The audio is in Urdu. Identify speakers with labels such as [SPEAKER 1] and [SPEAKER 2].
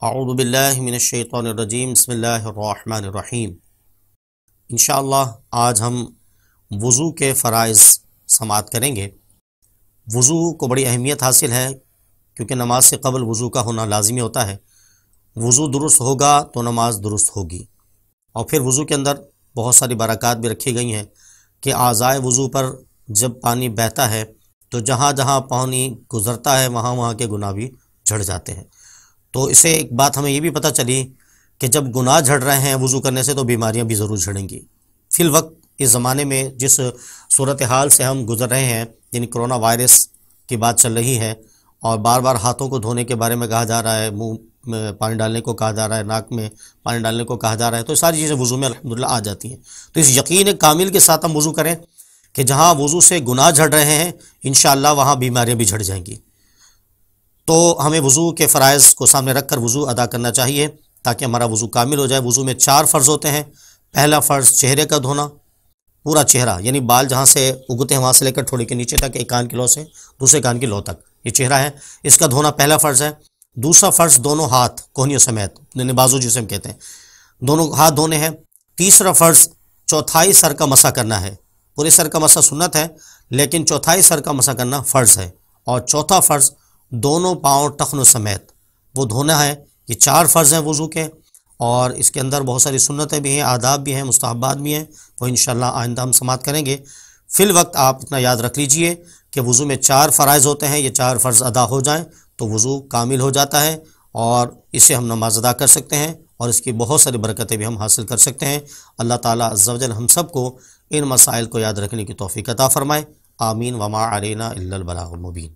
[SPEAKER 1] اعوذ باللہ من الشیطان الرجیم بسم اللہ الرحمن الرحیم۔ انشاءاللہ آج ہم وضو کے فرائض سماعت کریں گے۔ وضو کو بڑی اہمیت حاصل ہے کیونکہ نماز سے قبل وضو کا ہونا لازمی ہوتا ہے۔ وضو درست ہوگا تو نماز درست ہوگی، اور پھر وضو کے اندر بہت ساری برکات بھی رکھی گئی ہیں کہ اعضائے وضو پر جب پانی بہتا ہے تو جہاں جہاں پانی گزرتا ہے وہاں وہاں کے گناہ بھی جھڑ جاتے ہیں۔ تو اسے ایک بات ہمیں یہ بھی پتہ چلی کہ جب گناہ جھڑ رہے ہیں وضو کرنے سے تو بیماریاں بھی ضرور جھڑیں گی۔ فی الوقت اس زمانے میں جس صورتحال سے ہم گزر رہے ہیں، یعنی کرونا وائرس کی بات چل رہی ہے، اور بار بار ہاتھوں کو دھونے کے بارے میں کہا جا رہا ہے، منہ میں پانی ڈالنے کو کہا جا رہا ہے، ناک میں پانی ڈالنے کو کہا جا رہا ہے، تو یہ ساری چیزیں وضو میں الحمدللہ آ جاتی ہیں۔ تو اس یقین کامل کے ساتھ ہم وضو کریں کہ جہاں وضو سے گناہ جھڑ رہے ہیں انشاءاللہ وہاں بیماریاں بھی جھڑ جائیں گی۔ تو ہمیں وضو کے فرائض کو سامنے رکھ کر وضو ادا کرنا چاہیے تاکہ ہمارا وضو کامل ہو جائے۔ وضو میں 4 فرض ہوتے ہیں۔ پہلا فرض چہرے کا دھونا، پورا چہرہ، یعنی بال جہاں سے اگتے ہیں وہاں سے لے کر تھوڑے کے نیچے تک، ایک کان کی لو سے دوسرے کان کی لو تک یہ چہرہ ہے، اس کا دھونا پہلا فرض ہے۔ دوسرا فرض دونوں ہاتھ کوہنیوں سمیت، یعنی بازو جسے ہم کہتے ہیں، دونوں ہاتھ دھونے ہیں۔ تیسرا فرض چوتھائی سر کا مسح کرنا ہے۔ پورے سر کا مسح سنت ہے لیکن چوتھائی سر کا مسح کرنا فرض ہے۔ اور چوتھا فرض دونوں پاؤں ٹخنوں سمیت وہ دھونا ہے۔ یہ 4 فرض ہیں وضو کے، اور اس کے اندر بہت ساری سنتیں بھی ہیں، آداب بھی ہیں، مستحبات بھی ہیں، وہ انشاءاللہ آئندہ ہم سماعت کریں گے۔ فی الوقت آپ اتنا یاد رکھ لیجئے کہ وضو میں 4 فرائض ہوتے ہیں، یہ 4 فرض ادا ہو جائیں تو وضو کامل ہو جاتا ہے، اور اسے ہم نماز ادا کر سکتے ہیں، اور اس کی بہت ساری برکتیں بھی ہم حاصل کر سکتے ہیں۔ اللہ تعالیٰ عز و جل ہم سب کو ان مسائل کو یاد رکھنے کی توفیق عطا فرمائے۔ آمین۔ وما علینا الا البلاغ المبین۔